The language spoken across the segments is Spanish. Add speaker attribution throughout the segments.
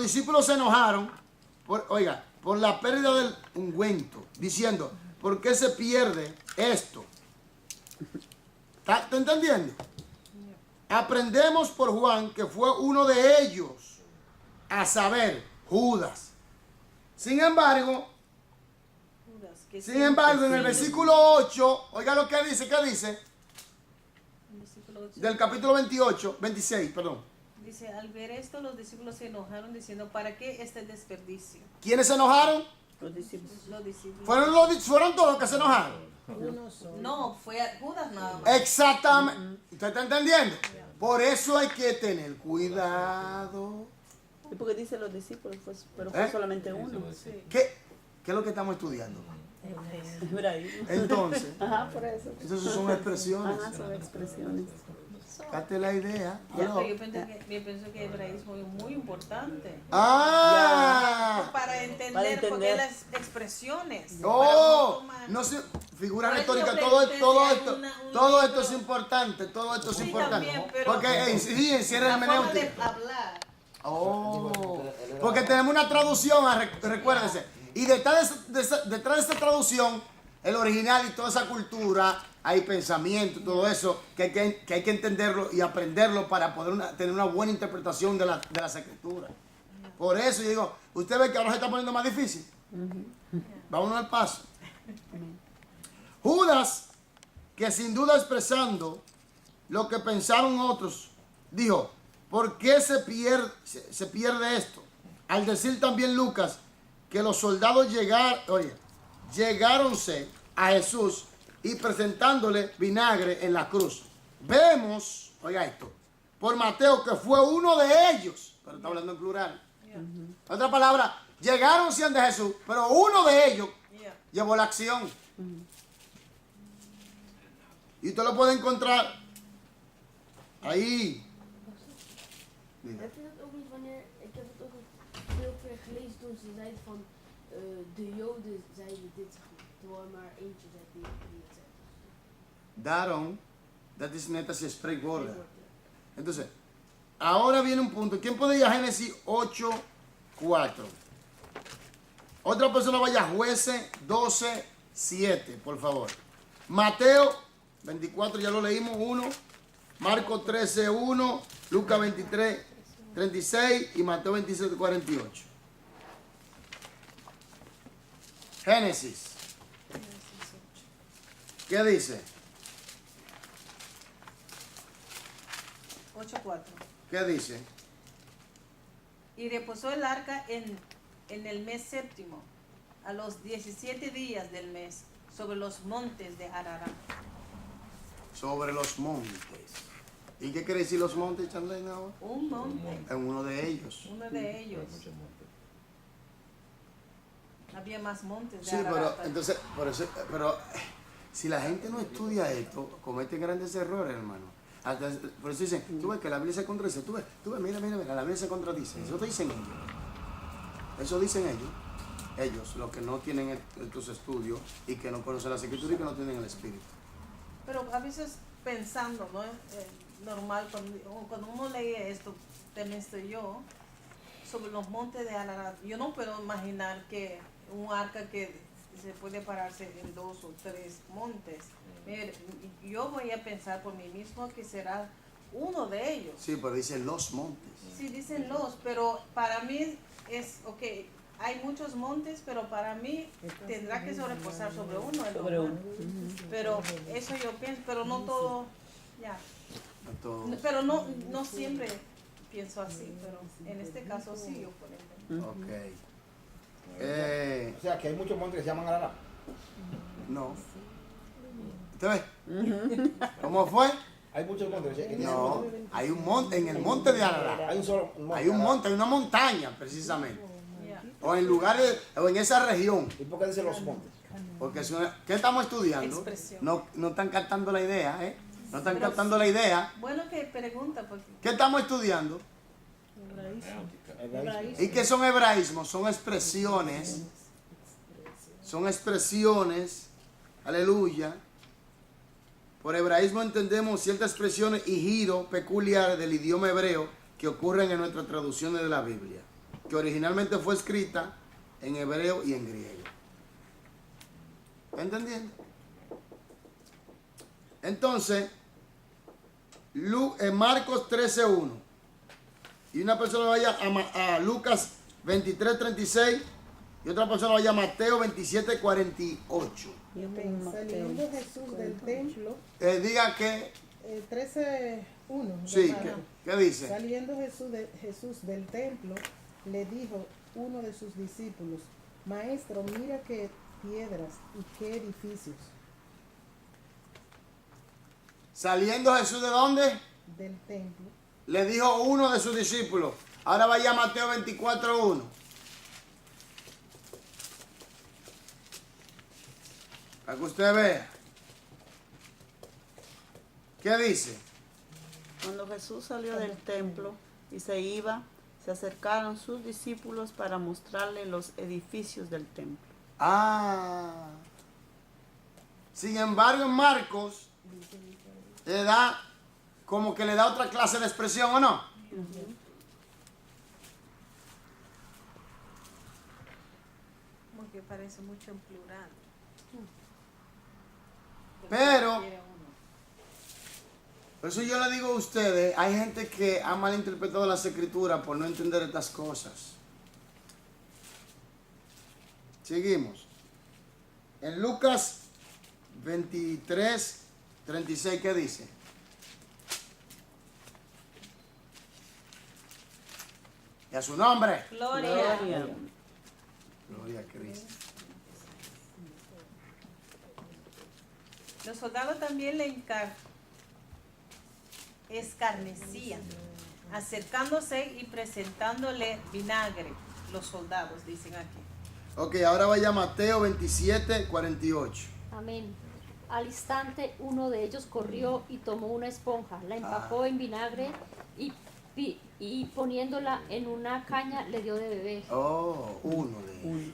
Speaker 1: discípulos se enojaron, por la pérdida del ungüento, diciendo, ¿por qué se pierde esto? ¿Está entendiendo? Aprendemos por Juan que fue uno de ellos, a saber, Judas. Sin embargo, en el versículo 8, oiga lo que dice, ¿qué dice? Del capítulo 26, perdón.
Speaker 2: Dice, al ver esto los discípulos se enojaron diciendo, ¿para qué este desperdicio?
Speaker 1: ¿Quiénes se enojaron?
Speaker 3: Los discípulos.
Speaker 2: Los discípulos.
Speaker 1: ¿Fueron todos los que se enojaron?
Speaker 2: No, fue Judas nada más.
Speaker 1: Exactamente. ¿Usted está entendiendo? Por eso hay que tener cuidado.
Speaker 3: ¿Y por qué dice los discípulos? Pero fue solamente uno.
Speaker 2: Sí.
Speaker 1: ¿Qué es lo que estamos estudiando?
Speaker 3: Hebraísmo.
Speaker 1: Entonces,
Speaker 3: Ajá, por eso.
Speaker 1: entonces son expresiones.
Speaker 3: Ajá, son expresiones.
Speaker 1: Date la idea.
Speaker 2: Ya, pero yo pienso que el hebraísmo es muy importante.
Speaker 1: ¡Ah!
Speaker 2: Para entender por qué las expresiones.
Speaker 1: ¡Oh!
Speaker 2: Para uno tomar-
Speaker 1: No sé, figura
Speaker 2: Por eso
Speaker 1: retórica,
Speaker 2: yo
Speaker 1: todo
Speaker 2: pregunté
Speaker 1: esto,
Speaker 2: si hay un
Speaker 1: todo esto
Speaker 2: libro.
Speaker 1: es importante, todo esto es
Speaker 2: Sí,
Speaker 1: importante.
Speaker 2: también, pero
Speaker 1: Porque sí, encierra
Speaker 2: la
Speaker 1: el
Speaker 2: forma de
Speaker 1: hermenéutica.
Speaker 2: hablar.
Speaker 1: Oh, porque tenemos una traducción, recuérdense. Y detrás de esa traducción, el original y toda esa cultura, hay pensamiento, todo eso, que hay que entenderlo y aprenderlo para poder tener una buena interpretación de las escrituras. Por eso yo digo, usted ve que ahora se está poniendo más difícil. Vámonos al paso. Judas, que sin duda expresando lo que pensaron otros, dijo, ¿por qué se pierde esto? Al decir también Lucas que los soldados llegáronse a Jesús y presentándole vinagre en la cruz. Vemos, oiga esto, por Mateo que fue uno de ellos, pero está hablando en plural. Otra palabra, llegáronse ante Jesús, pero uno de ellos llevó la acción. Y usted lo puede encontrar ahí.
Speaker 4: Heb je dat ook niet wanneer, ik heb het ook veel keer gelezen toen ze zeiden van de Joden zeiden dit, terwijl er maar eentje zei die het zei.
Speaker 1: Daarom, dat is net als je spreekwoorden. Entonces, ahora viene un punto. ¿Quién puede ir a Génesis 8:4? Otra persona vaya a Jueces 12:7, por favor. Mateo 24, ya lo leímos, 1. Marcos 13:1. Lucas 23:36 y Mateo 27:48. Génesis. ¿Qué dice?
Speaker 2: 8:4.
Speaker 1: ¿Qué dice?
Speaker 2: Y reposó el arca en el mes séptimo, a los 17 días del mes, sobre los montes de Ararat.
Speaker 1: Sobre los montes. ¿Y qué quiere decir los montes, Charlene, ahora?
Speaker 2: Un monte,
Speaker 1: En uno de ellos.
Speaker 2: uno de ellos. Había más montes de
Speaker 1: Sí, pero
Speaker 2: Ararat.
Speaker 1: entonces, pero si la gente no estudia esto, comete grandes errores, hermano. Por eso dicen, tú ves que la Biblia se contradice, tú ves, mira, la Biblia se contradice. Eso dicen ellos. Eso dicen ellos, los que no tienen estos estudios y que no conocen las escrituras y que no tienen el espíritu.
Speaker 2: Pero a veces pensando, ¿no? Normal, cuando uno lee esto, también estoy yo, sobre los montes de Ararat, yo no puedo imaginar que un arca que se puede pararse en 2 o 3 montes. Mire, yo voy a pensar por mí mismo que será uno de ellos.
Speaker 1: Sí, pero dice los montes.
Speaker 2: Sí, dicen los, pero para mí es, ok, hay muchos montes, pero para mí tendrá que sobreposar sobre uno.
Speaker 3: Sobre uno.
Speaker 2: Pero eso yo pienso, pero no todo, ya.
Speaker 1: No todo.
Speaker 2: Pero no siempre pienso así, pero en este caso sí, yo por ejemplo.
Speaker 1: Ok.
Speaker 5: O sea, que hay muchos montes que se llaman Ararat.
Speaker 1: No. ¿Usted ve? ¿Cómo fue?
Speaker 5: Hay muchos montes que tienen
Speaker 1: No,
Speaker 5: montes.
Speaker 1: hay un monte, en el monte de Ararat.
Speaker 5: Hay un solo monte.
Speaker 1: Hay un monte, hay una montaña precisamente. O en lugares, o en esa región.
Speaker 5: ¿Y por qué dice los montes?
Speaker 1: Porque ¿qué estamos estudiando?
Speaker 2: Expresión.
Speaker 1: No están captando la idea, ¿eh? No están captando la idea.
Speaker 2: Bueno que pregunta, porque
Speaker 1: ¿Qué estamos estudiando? ¿Y qué son hebraísmos? Son expresiones. Son expresiones. Aleluya. Por hebraísmo entendemos ciertas expresiones y giros peculiares del idioma hebreo que ocurren en nuestras traducciones de la Biblia. que originalmente fue escrita en hebreo y en griego. ¿Está entendiendo? Entonces, Marcos 13:1. Y una persona vaya a Lucas 23:36 y otra persona vaya a Mateo 27:48.
Speaker 6: Saliendo Jesús del templo,
Speaker 1: Diga que,
Speaker 6: 13:1.
Speaker 1: sí,
Speaker 6: ¿verdad?
Speaker 1: ¿qué dice?
Speaker 6: Saliendo Jesús del templo, le dijo uno de sus discípulos: Maestro, mira qué piedras y qué edificios.
Speaker 1: Saliendo Jesús de dónde?
Speaker 6: Del templo.
Speaker 1: Le dijo uno de sus discípulos. Ahora vaya a Mateo 24:1. Para que usted vea. ¿Qué dice?
Speaker 3: Cuando Jesús salió del templo y se iba, se acercaron sus discípulos para mostrarle los edificios del templo.
Speaker 1: Ah. Sin embargo, en Marcos le da como que le da otra clase de expresión, ¿o no?
Speaker 2: Como que parece mucho en plural.
Speaker 1: Pero, por eso yo le digo a ustedes, hay gente que ha malinterpretado las escrituras por no entender estas cosas. Seguimos. En Lucas 23:36, ¿qué dice? Y a su nombre.
Speaker 2: Gloria.
Speaker 1: Gloria a Cristo.
Speaker 2: Los soldados también le escarnecían, acercándose y presentándole vinagre. Los soldados dicen aquí.
Speaker 1: Ok, ahora vaya a Mateo 27:48.
Speaker 7: Amén. Al instante uno de ellos corrió y tomó una esponja, la empapó en vinagre y poniéndola en una caña le dio de beber.
Speaker 1: Oh, uno de ellos.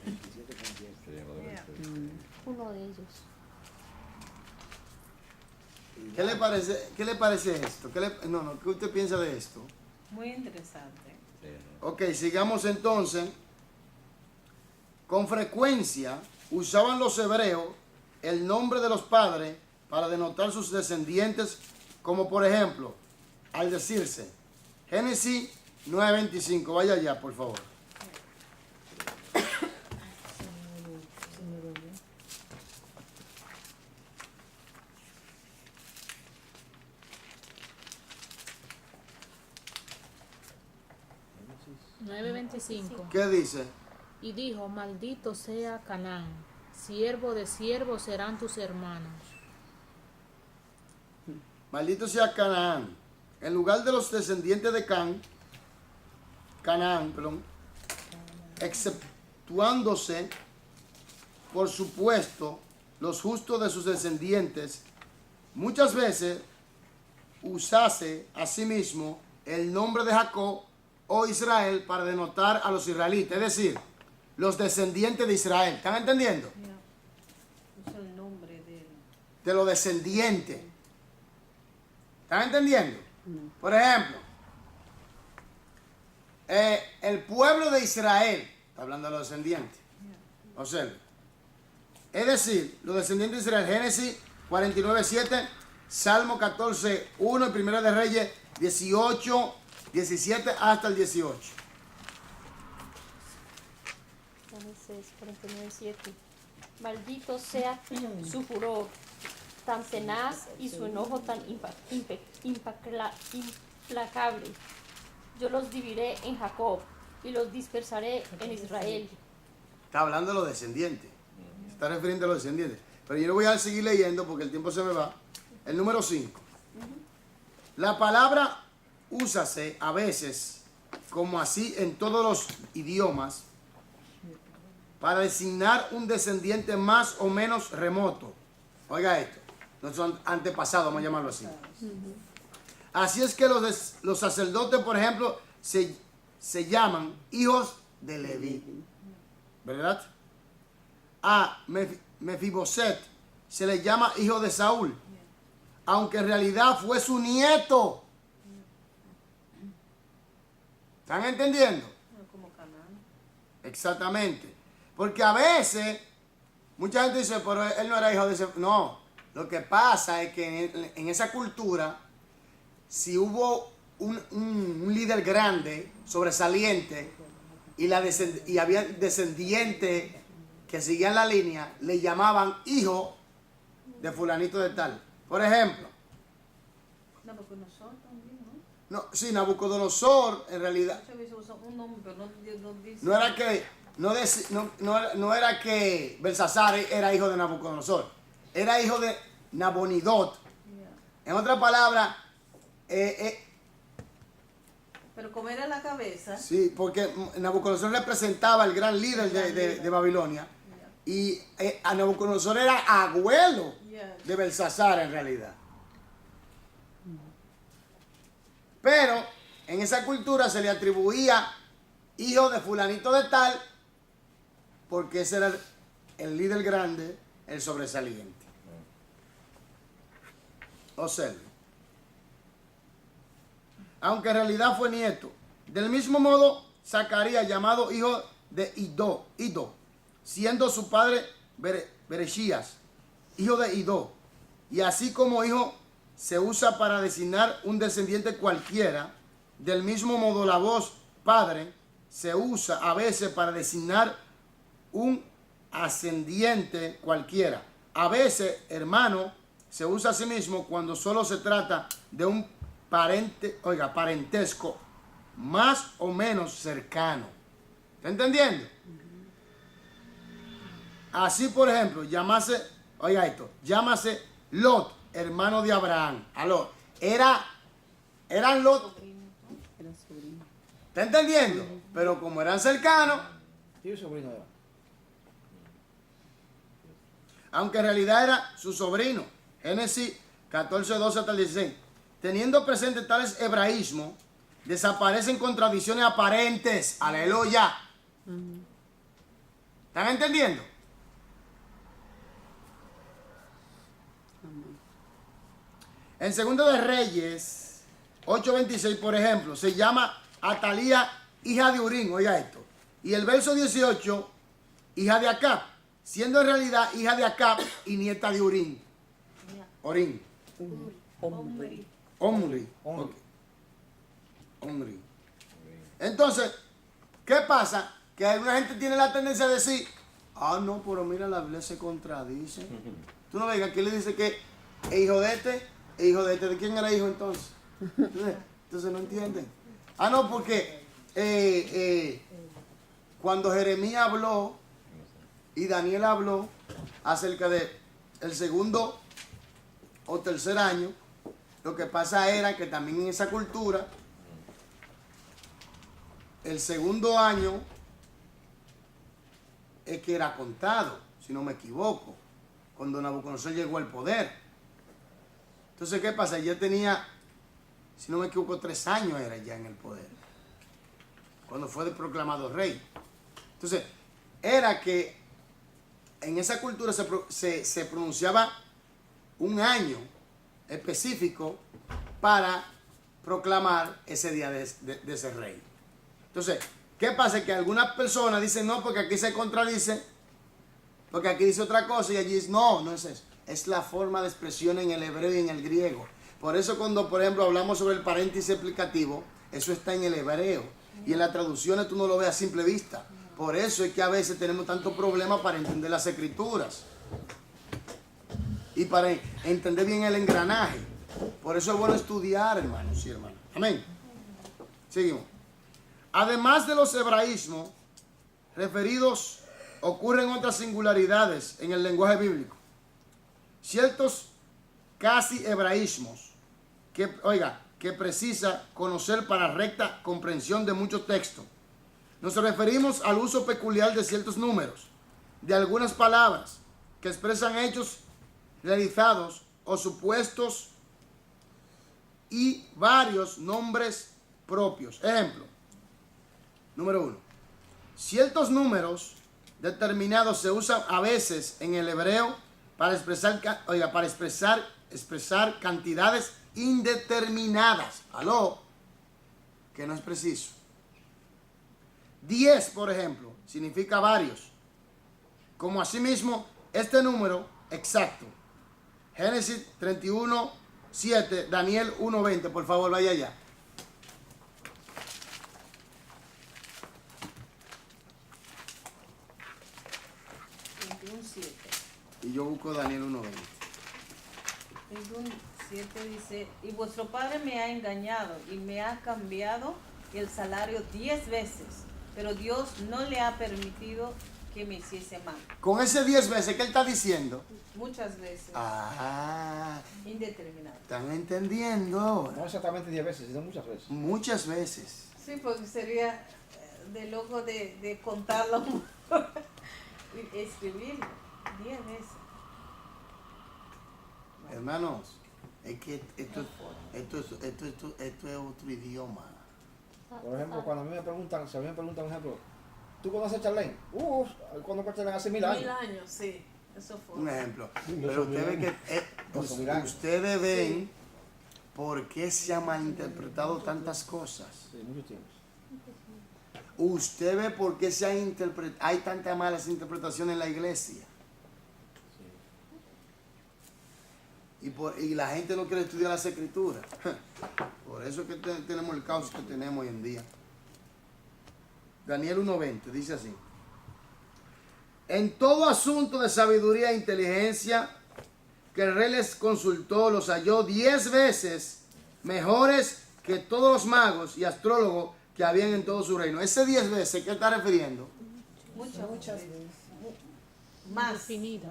Speaker 7: Uno de ellos.
Speaker 1: ¿Qué le parece esto? ¿Qué usted piensa de esto?
Speaker 2: Muy interesante.
Speaker 1: Ok, sigamos entonces. Con frecuencia usaban los hebreos el nombre de los padres para denotar sus descendientes, como por ejemplo, al decirse, Génesis 9:25, vaya allá, por favor. ¿Qué dice?
Speaker 8: Y dijo, maldito sea Canaán, siervo de siervos serán tus hermanos.
Speaker 1: Maldito sea Canaán. En lugar de los descendientes de Canaán, exceptuándose, por supuesto, los justos de sus descendientes, muchas veces usase asimismo el nombre de Jacob o Israel para denotar a los israelitas, es decir, los descendientes de Israel. ¿Están entendiendo?
Speaker 2: Usa el nombre
Speaker 1: De los descendientes. ¿Están entendiendo? Por ejemplo, el pueblo de Israel, está hablando de los descendientes. Observe. Es decir, los descendientes de Israel, Génesis 49:7, Salmo 14:1 y Primera de Reyes 18:17 hasta el 18.
Speaker 7: Génesis 49:7. Maldito sea su furor tan tenaz y su enojo tan implacable. Yo los dividiré en Jacob y los dispersaré en Israel.
Speaker 1: Está hablando de los descendientes. Se está refiriendo a los descendientes. Pero yo no voy a seguir leyendo porque el tiempo se me va. El número 5. La palabra úsase a veces, como así en todos los idiomas, para designar un descendiente más o menos remoto. Oiga esto. Nuestros antepasados, vamos a llamarlo así. Así es que los sacerdotes, por ejemplo, se llaman hijos de Leví. ¿Verdad? A Mefiboset se le llama hijo de Saúl, aunque en realidad fue su nieto. ¿Están entendiendo?
Speaker 2: como Canaán.
Speaker 1: Exactamente. Porque a veces, mucha gente dice, pero él no era hijo de ese. No, lo que pasa es que en esa cultura, si hubo un líder grande, sobresaliente, y había descendientes que seguían la línea, le llamaban hijo de fulanito de tal. Por ejemplo,
Speaker 2: Nabucodonosor también, ¿no?
Speaker 1: no, sí, Nabucodonosor, en realidad,
Speaker 2: Muchas veces usan un nombre, pero no dice.
Speaker 1: no era que Belsasar era hijo de Nabucodonosor, era hijo de Nabonidot.
Speaker 2: Yeah.
Speaker 1: En otras palabras,
Speaker 2: Pero como era la cabeza,
Speaker 1: sí, porque Nabucodonosor representaba al gran líder de Babilonia, y a Nabucodonosor era abuelo
Speaker 2: yeah.
Speaker 1: de Belsasar en realidad. Pero en esa cultura se le atribuía hijo de fulanito de tal, porque ese era el líder grande, el sobresaliente. Observe. Aunque en realidad fue nieto. Del mismo modo, Zacarías, llamado hijo de Iddo, siendo su padre Berechías, hijo de Iddo. Y así como hijo se usa para designar un descendiente cualquiera, del mismo modo la voz padre se usa a veces para designar un ascendiente cualquiera. A veces, hermano, se usa a sí mismo cuando solo se trata de un parentesco más o menos cercano. ¿Está entendiendo? Así, por ejemplo, llámase Lot, hermano de Abraham. Aló, eran Lot.
Speaker 3: Era sobrino.
Speaker 1: ¿Está entendiendo? Pero como eran cercanos,
Speaker 5: Tío y sobrino de él.
Speaker 1: aunque en realidad era su sobrino. Génesis 14, 12 hasta el 16. Teniendo presente tales hebraísmos, desaparecen contradicciones aparentes. Aleluya. ¿Están entendiendo?
Speaker 3: Amén.
Speaker 1: En Segundo de Reyes 8:26, por ejemplo, se llama Atalía, hija de Urín. Oiga esto. Y el verso 18, hija de Acab, siendo en realidad hija de Acab y nieta de Urín. Orín.
Speaker 3: Omri.
Speaker 1: Omri. Ok. Omri. Entonces, ¿qué pasa? Que alguna gente tiene la tendencia a decir, no, pero mira, la Biblia se contradice. Tú no ves que aquí le dice que es hijo de este, es hijo de este. ¿De quién era hijo entonces? Entonces no entienden. No, porque cuando Jeremías habló y Daniel habló acerca de el segundo o tercer año, lo que pasa era que también en esa cultura, el segundo año es que era contado, si no me equivoco, cuando Nabucodonosor llegó al poder. Entonces, ¿qué pasa? Ya tenía, si no me equivoco, 3 años era ya en el poder, cuando fue proclamado rey. Entonces, era que en esa cultura se pronunciaba un año específico para proclamar ese día de ese rey. Entonces, ¿qué pasa? Que algunas personas dicen, no, porque aquí se contradice, porque aquí dice otra cosa y allí dice, no es eso. Es la forma de expresión en el hebreo y en el griego. Por eso cuando, por ejemplo, hablamos sobre el paréntesis explicativo, eso está en el hebreo. Y en las traducciones tú no lo ves a simple vista. Por eso es que a veces tenemos tantos problemas para entender las escrituras. Y para entender bien el engranaje. Por eso es bueno estudiar, hermanos y hermanas. Amén. Seguimos. Además de los hebraísmos referidos, ocurren otras singularidades en el lenguaje bíblico. Ciertos casi hebraísmos que precisa conocer para recta comprensión de muchos textos. Nos referimos al uso peculiar de ciertos números, de algunas palabras que expresan hechos realizados o supuestos y varios nombres propios. Ejemplo, número 1. Ciertos números determinados se usan a veces en el hebreo para expresar cantidades indeterminadas. Que no es preciso. 10, por ejemplo, significa varios. Como asimismo, este número exacto. Génesis 31, 7, Daniel 1, 20. Por favor, vaya allá. Y yo busco Daniel 1, 20.
Speaker 2: 7 dice, y vuestro padre me ha engañado y me ha cambiado el salario 10 veces, pero Dios no le ha permitido que me hiciese mal.
Speaker 1: Con ese 10 veces, ¿qué él está diciendo?
Speaker 2: Muchas veces.
Speaker 1: Ah,
Speaker 2: Indeterminado.
Speaker 1: ¿están entendiendo ahora?
Speaker 5: No exactamente 10 veces, sino muchas veces.
Speaker 1: Muchas veces.
Speaker 2: Sí, porque sería de loco de contarlo y escribirlo 10 veces.
Speaker 1: Hermanos, es que esto es otro idioma.
Speaker 5: Por ejemplo, cuando a mí me preguntan, si a mí me preguntan, por ejemplo, ¿tú conoces a Charlene? Conozco a Charlene hace 1000 años.
Speaker 2: 1000 años, sí. Eso fue.
Speaker 1: Un ejemplo.
Speaker 5: Sí,
Speaker 1: Pero
Speaker 5: no
Speaker 1: usted ve
Speaker 5: son
Speaker 1: que
Speaker 5: no son milagros.
Speaker 1: ustedes ven por qué se han malinterpretado tantas cosas.
Speaker 5: Sí, muchos tiempos.
Speaker 1: Usted ve por qué hay tantas malas interpretaciones en la iglesia. Y la gente no quiere estudiar las escrituras. Por eso es que tenemos el caos que tenemos hoy en día. Daniel 1:20 dice así. En todo asunto de sabiduría e inteligencia que el rey les consultó, los halló 10 veces mejores que todos los magos y astrólogos que habían en todo su reino. Ese 10 veces, ¿qué está refiriendo?
Speaker 6: Muchas veces.
Speaker 2: Más.
Speaker 8: Infinita.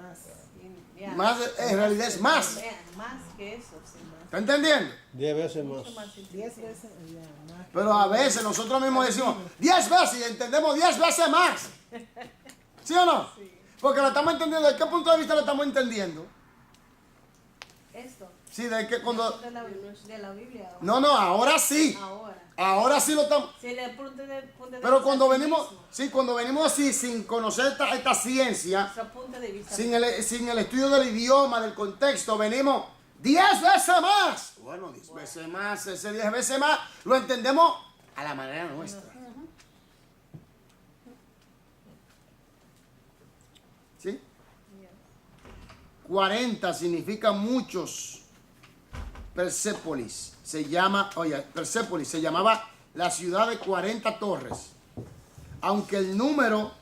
Speaker 2: Ya.
Speaker 1: Más, en realidad es más.
Speaker 2: Más que eso, sí, más.
Speaker 1: ¿Está entendiendo?
Speaker 9: 10 veces más.
Speaker 2: Mucho más
Speaker 6: 10 veces, ya, más.
Speaker 1: Pero a veces nosotros mismos decimos 10 veces y entendemos 10 veces más. ¿Sí o no?
Speaker 2: Sí.
Speaker 1: Porque lo estamos entendiendo. ¿De qué punto de vista lo estamos entendiendo?
Speaker 2: Esto.
Speaker 1: Sí, de que cuando...
Speaker 2: De la Biblia. Ahora.
Speaker 1: No, ahora sí.
Speaker 2: Ahora.
Speaker 1: Ahora sí lo estamos...
Speaker 2: Si le punto de
Speaker 1: Pero cuando
Speaker 2: vista
Speaker 1: venimos,
Speaker 2: mismo,
Speaker 1: sí, cuando venimos así, sin conocer esta ciencia,
Speaker 2: nuestro punto de vista.
Speaker 1: sin el estudio del idioma, del contexto, venimos 10 veces más. Bueno, 10 veces más, ese 10 veces más, lo entendemos a la manera nuestra. ¿Sí? 40 significa muchos. Persépolis se llama, oye, Persépolis se llamaba la ciudad de 40 torres. Aunque el número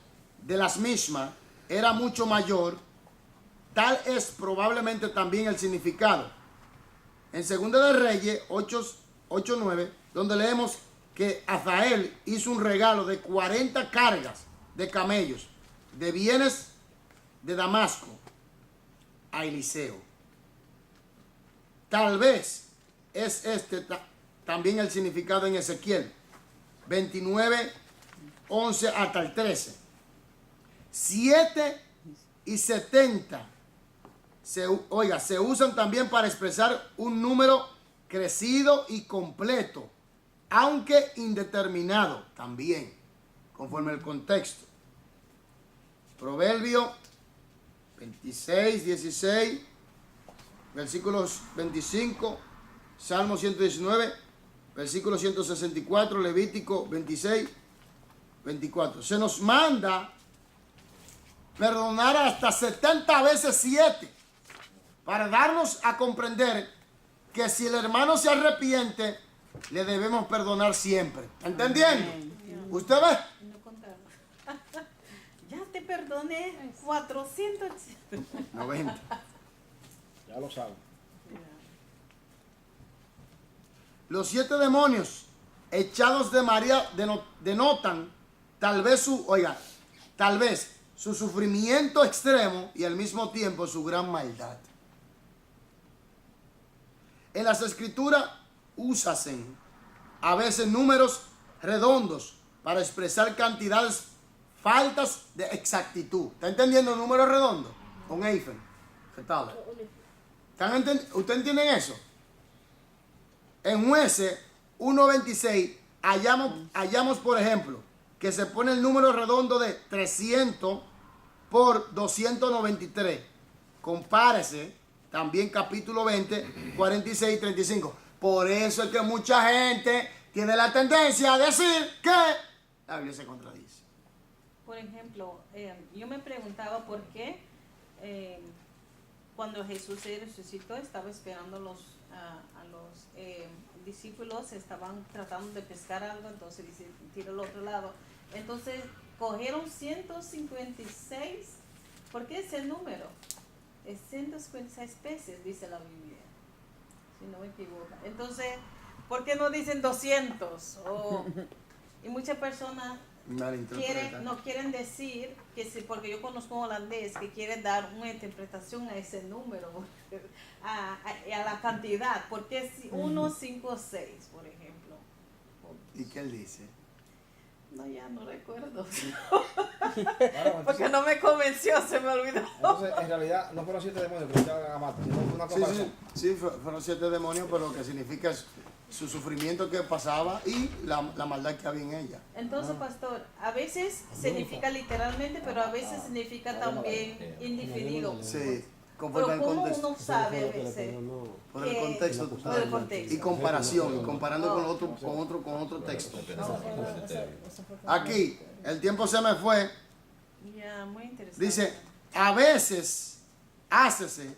Speaker 1: de las mismas era mucho mayor, tal es probablemente también el significado. En Segunda de Reyes 8:9, donde leemos que Hazael hizo un regalo de 40 cargas de camellos, de bienes de Damasco a Eliseo. Tal vez es también el significado en Ezequiel 29, 11 hasta el 13. 7 y 70 se usan también para expresar un número crecido y completo, aunque indeterminado también, conforme al contexto. Proverbio 26, 16, versículos 25, Salmo 119, versículo 164, Levítico 26, 24. Se nos manda perdonar hasta 70 veces 7 para darnos a comprender que si el hermano se arrepiente, le debemos perdonar siempre. ¿Entendiendo? ¿Usted ve?
Speaker 2: No contarlo. Ya te perdoné 400.
Speaker 1: 90.
Speaker 5: Ya lo saben.
Speaker 1: Los 7 demonios echados de María denotan tal vez su sufrimiento extremo y al mismo tiempo su gran maldad. En las escrituras úsasen a veces números redondos para expresar cantidades faltas de exactitud. ¿Está entendiendo el número redondo? Un Eiffel. ¿Qué tal? ¿Usted entiende eso? En Jueces 1:26 hallamos, por ejemplo, que se pone el número redondo de 300 por 293. Compárese también capítulo 20, 46 y 35. Por eso es que mucha gente tiene la tendencia a decir que la Biblia se contradice.
Speaker 2: Por ejemplo, yo me preguntaba por qué cuando Jesús se resucitó estaba esperando a los discípulos, estaban tratando de pescar algo, entonces dice, tira al otro lado. Entonces cogieron 156, ¿por qué ese número? Es 156 peces, dice la Biblia, si no me equivoco. Entonces, ¿por qué no dicen 200? Y muchas personas no quieren decir que sí, porque yo conozco un holandés que quiere dar una interpretación a ese número, a la cantidad, porque es 1, 5, 6, por ejemplo.
Speaker 1: ¿Y qué él dice?
Speaker 2: No, ya no recuerdo.
Speaker 5: Claro,
Speaker 2: Porque no me convenció, se me olvidó.
Speaker 5: Entonces, en realidad, no fueron 7 demonios que estaban a Marta, sino fue una comparación.
Speaker 1: Sí, fueron 7 demonios, pero lo que significa es su sufrimiento que pasaba y la maldad que había en ella.
Speaker 2: Entonces, pastor, a veces significa literalmente, pero a veces significa también indefinido.
Speaker 1: Sí, conforme
Speaker 2: Pero
Speaker 1: al
Speaker 2: ¿cómo
Speaker 1: contexto.
Speaker 2: uno sabe a veces?
Speaker 1: Por el contexto,
Speaker 2: Por el contexto.
Speaker 1: y comparación, y comparando con otro texto. Aquí, el tiempo se me fue.
Speaker 2: Ya, muy interesante.
Speaker 1: Dice, a veces hácese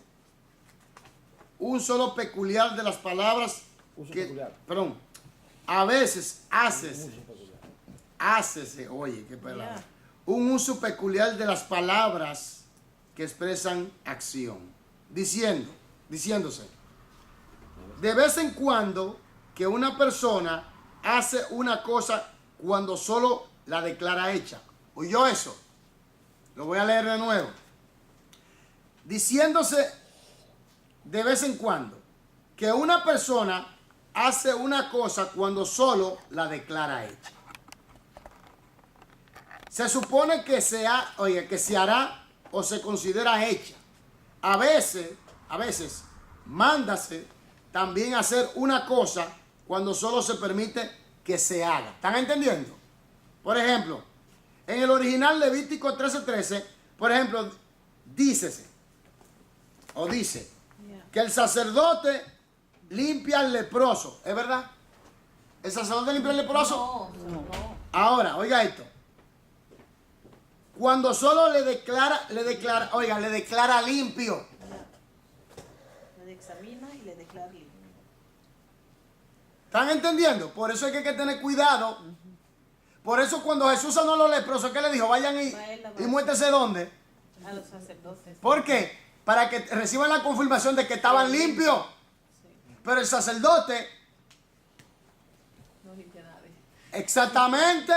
Speaker 1: un solo peculiar de las palabras
Speaker 5: Uso
Speaker 1: que,
Speaker 5: peculiar.
Speaker 1: perdón, a veces hácese, oye, qué palabra,
Speaker 2: Ya.
Speaker 1: un uso peculiar de las palabras que expresan acción, diciéndose, de vez en cuando que una persona hace una cosa cuando solo la declara hecha. ¿Oyó eso? Lo voy a leer de nuevo. Diciéndose de vez en cuando que una persona hace una cosa cuando solo la declara hecha. Se supone que se hará o se considera hecha. A veces, mándase también hacer una cosa cuando solo se permite que se haga. ¿Están entendiendo? Por ejemplo, en el original Levítico 13:13, por ejemplo, dice
Speaker 2: Ya.
Speaker 1: que el sacerdote limpia al leproso. ¿Es verdad? ¿El sacerdote limpia al leproso?
Speaker 2: No.
Speaker 1: Ahora, oiga esto. Cuando solo le declara limpio.
Speaker 2: Le examina y le declara limpio.
Speaker 1: ¿Están entendiendo? Por eso hay que tener cuidado. Por eso cuando Jesús sanó a los leprosos, ¿qué le dijo? Vayan y muéstrense dónde.
Speaker 2: A los sacerdotes.
Speaker 1: ¿Por qué? Para que reciban la confirmación de que estaban limpios. Pero el sacerdote,
Speaker 2: No limpia a nadie.
Speaker 1: exactamente.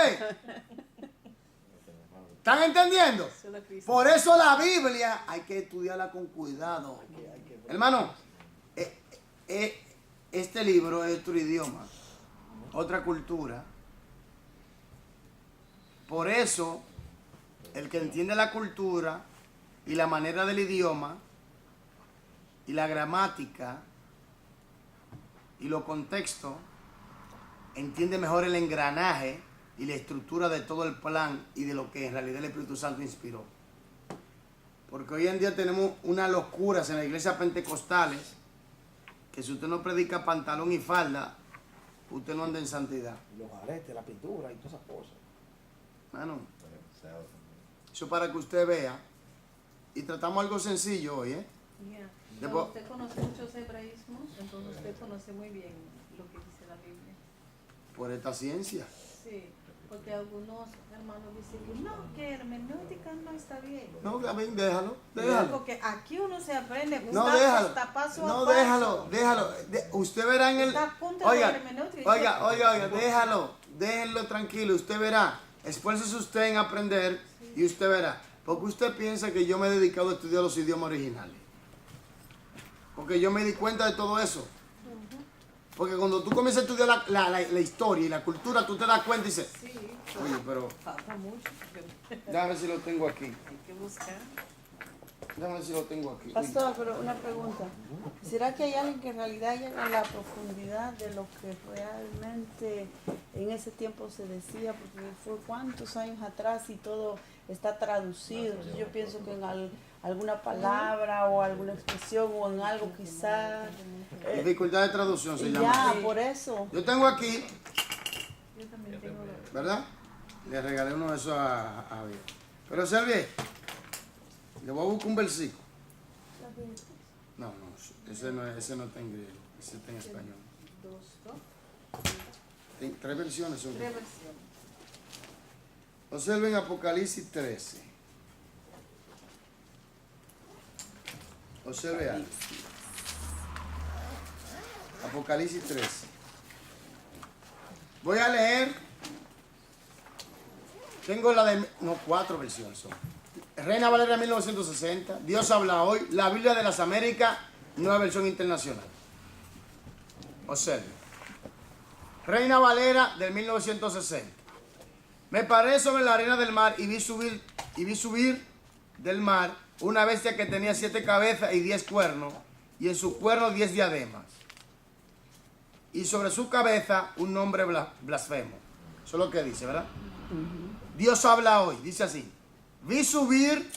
Speaker 1: ¿Están entendiendo?
Speaker 2: Solo Cristo.
Speaker 1: Por eso la Biblia hay que estudiarla con cuidado. Hermano, este libro es otro idioma, otra cultura. Por eso, el que entiende la cultura y la manera del idioma y la gramática y los contextos, entiende mejor el engranaje y la estructura de todo el plan y de lo que en realidad el Espíritu Santo inspiró. Porque hoy en día tenemos unas locuras en las iglesias pentecostales que si usted no predica pantalón y falda, usted no anda en santidad.
Speaker 5: Los aretes, la pintura y todas esas cosas.
Speaker 1: Mano, eso para que usted vea. Y tratamos algo sencillo hoy, ¿eh?
Speaker 2: Ya.
Speaker 1: Después-
Speaker 2: Cuando usted conoce muchos hebraísmos, entonces usted conoce muy bien lo que dice la Biblia.
Speaker 1: Por esta ciencia.
Speaker 2: Sí, porque algunos hermanos dicen que no, que hermenéutica no está bien.
Speaker 1: No, Gabriel, déjalo.
Speaker 2: Porque aquí uno se aprende,
Speaker 1: No,
Speaker 2: busca
Speaker 1: déjalo.
Speaker 2: hasta paso a
Speaker 1: No,
Speaker 2: paso.
Speaker 1: déjalo. Usted verá en el...
Speaker 2: Está a punto de
Speaker 1: Oiga,
Speaker 2: hermenéutica.
Speaker 1: oiga, déjenlo tranquilo. Usted verá. Esfuércese usted en aprender y usted verá. Porque usted piensa que yo me he dedicado a estudiar los idiomas originales. Porque yo me di cuenta de todo eso. Porque cuando tú comienzas a estudiar la historia y la cultura, tú te das cuenta y dices,
Speaker 2: Sí,
Speaker 1: oye, pero
Speaker 2: falta mucho, pero
Speaker 1: déjame ver si lo tengo aquí.
Speaker 2: hay que buscar.
Speaker 1: Déjame ver si lo tengo aquí.
Speaker 3: Pastor, pero una pregunta. ¿Será que hay alguien que en realidad llega a la profundidad de lo que realmente en ese tiempo se decía? Porque fue cuántos años atrás y todo está traducido. Entonces yo pienso que en alguna palabra o alguna expresión o en algo quizás...
Speaker 1: Dificultad de traducción se llama.
Speaker 3: ya, por eso.
Speaker 1: Yo tengo aquí,
Speaker 2: Yo también tengo
Speaker 1: ¿verdad? Le regalé uno de esos a Javier. Pero Servi, le voy a buscar un versículo.
Speaker 4: Dat ben je.
Speaker 1: No, ese no está en griego, ese está en español.
Speaker 2: Dos.
Speaker 1: Tres versiones son.
Speaker 2: Tres versiones.
Speaker 1: Observen Apocalipsis 13. Observe algo. Apocalipsis 13. Voy a leer. Tengo cuatro versiones son. Reina Valera 1960. Dios habla hoy. La Biblia de las Américas. Nueva versión internacional. Observen. Reina Valera del 1960. Me paré sobre la arena del mar y vi subir del mar una bestia que tenía 7 cabezas y 10 cuernos, y en sus cuernos 10 diademas. Y sobre su cabeza un nombre blasfemo. Eso es lo que dice, ¿verdad? Dios habla hoy, dice así. Vi subir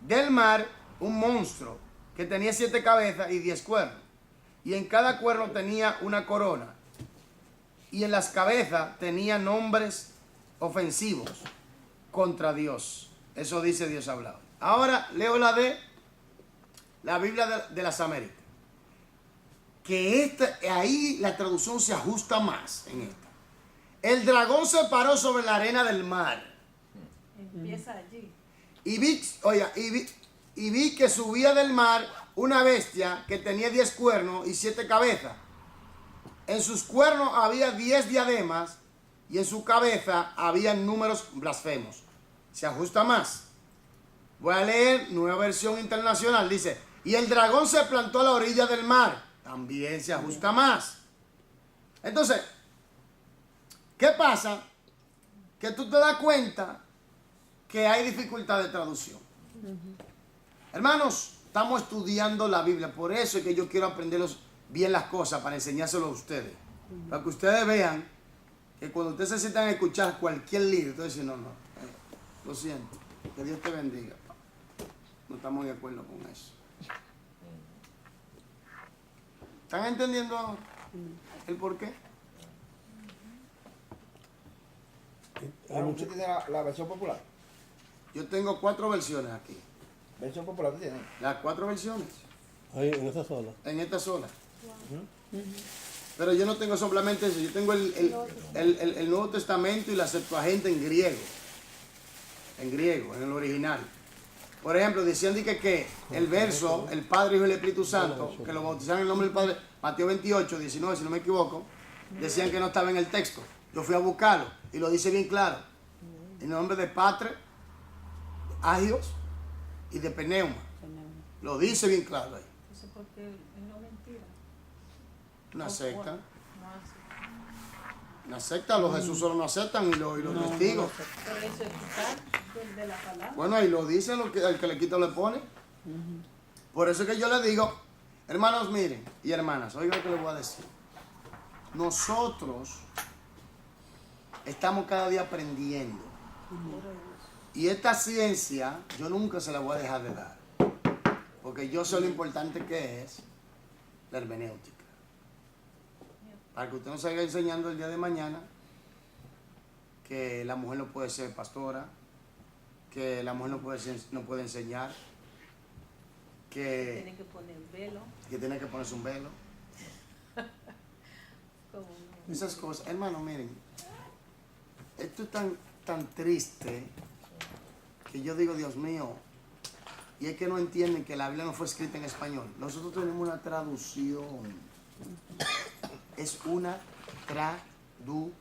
Speaker 1: del mar un monstruo que tenía 7 cabezas y 10 cuernos, y en cada cuerno tenía una corona, y en las cabezas tenía nombres ofensivos contra Dios. Eso dice Dios habla hoy. Ahora leo la Biblia de las Américas. Que ahí la traducción se ajusta más en esta. El dragón se paró sobre la arena del mar.
Speaker 2: Empieza allí.
Speaker 1: Y vi que subía del mar una bestia que tenía 10 cuernos y 7 cabezas. En sus cuernos había 10 diademas y en su cabeza había números blasfemos. Se ajusta más. Voy a leer Nueva Versión Internacional. Dice, y el dragón se plantó a la orilla del mar. También se ajusta más. Entonces, ¿qué pasa? Que tú te das cuenta que hay dificultad de traducción. Hermanos, estamos estudiando la Biblia. Por eso es que yo quiero aprenderlos bien las cosas para enseñárselos a ustedes. Para que ustedes vean que cuando ustedes se sientan a escuchar cualquier libro, ustedes dicen, no, lo siento, que Dios te bendiga. No estamos de acuerdo con eso. ¿Están entendiendo ahora el por qué?
Speaker 5: ¿Usted tiene la versión popular?
Speaker 1: Yo tengo 4 versiones aquí.
Speaker 5: ¿Versión popular usted tiene?
Speaker 1: Las 4 versiones.
Speaker 9: Ahí, en esa sola.
Speaker 1: En esta sola. Pero yo no tengo solamente eso. Yo tengo el Nuevo Testamento y la Septuaginta en griego. En griego, en el original. Por ejemplo, decían que el verso, el Padre, Hijo y el Espíritu Santo, que lo bautizaron en el nombre del Padre, Mateo 28, 19, si no me equivoco, decían que no estaba en el texto. Yo fui a buscarlo y lo dice bien claro. En el nombre de Padre, Agios y de Pneuma. Lo dice bien claro ahí.
Speaker 2: Eso porque es no mentira.
Speaker 1: Una secta.
Speaker 2: No hace.
Speaker 1: Una secta, los Jesús solo no aceptan y los testigos.
Speaker 2: Pero eso es quitar de la palabra.
Speaker 1: Bueno, ahí lo dice, el que le quita le pone. Por eso es que yo les digo, hermanos, miren, y hermanas, oigan lo que les voy a decir. Nosotros estamos cada día aprendiendo. Y esta ciencia, yo nunca se la voy a dejar de dar. Porque yo sé lo importante que es la hermenéutica. Para que usted no salga enseñando el día de mañana que la mujer no puede ser pastora, que la mujer no puede enseñar, que
Speaker 2: Tienen que poner velo.
Speaker 1: tiene que ponerse un velo.
Speaker 2: Como no.
Speaker 1: Esas cosas, hermano, miren, esto es tan triste que yo digo, Dios mío, y es que no entienden que la Biblia no fue escrita en español. Nosotros tenemos una traducción. Es una traducción.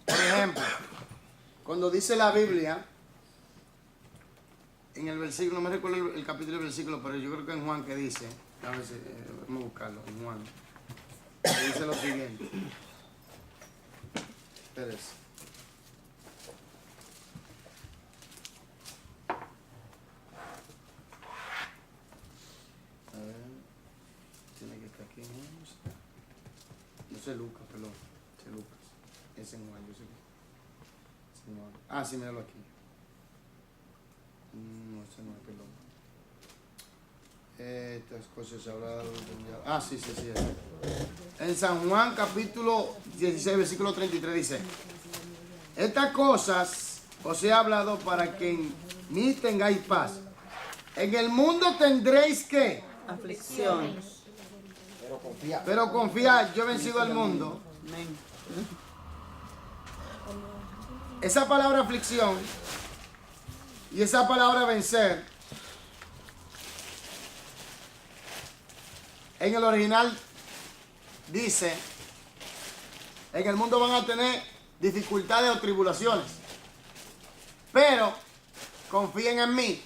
Speaker 1: Por ejemplo, cuando dice la Biblia, en el versículo, no me recuerdo el capítulo del versículo, pero yo creo que en Juan que dice, vamos a buscarlo, en Juan, que dice lo siguiente. Espérese. A ver, tiene que estar aquí, ¿no? Yo sé Lucas, perdón, sé Lucas, es en Juan, yo sé que es en Juan. Ah, sí, míralo aquí. No, ese no es, perdón. Estas cosas se hablaron. Ah, sí. En San Juan capítulo 16, versículo 33 dice: Estas cosas os he hablado para que en mí tengáis paz. En el mundo tendréis que,
Speaker 3: Aflicción.
Speaker 5: Pero confía.
Speaker 1: pero confiad, yo he vencido al mundo.
Speaker 3: Amén.
Speaker 1: Esa palabra aflicción y esa palabra vencer, en el original dice, en el mundo van a tener dificultades o tribulaciones, pero confíen en mí.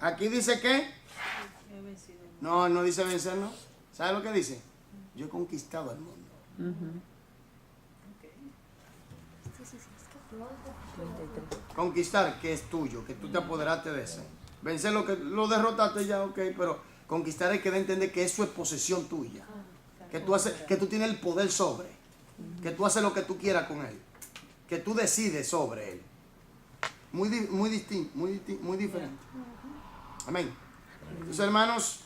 Speaker 1: Aquí dice que,
Speaker 2: He vencido.
Speaker 1: no, no dice vencer, no. ¿Sabe lo que dice? Yo he conquistado el mundo. Conquistar, que es tuyo, que tú te apoderaste de ese. Vencer lo que lo derrotaste ya, ok, pero conquistar es que de entender que eso es posesión tuya. Que tú haces, que tú tienes el poder sobre. Que tú haces lo que tú quieras con él. Que tú decides sobre él. Muy distinto, muy diferente. Amén. Entonces, hermanos,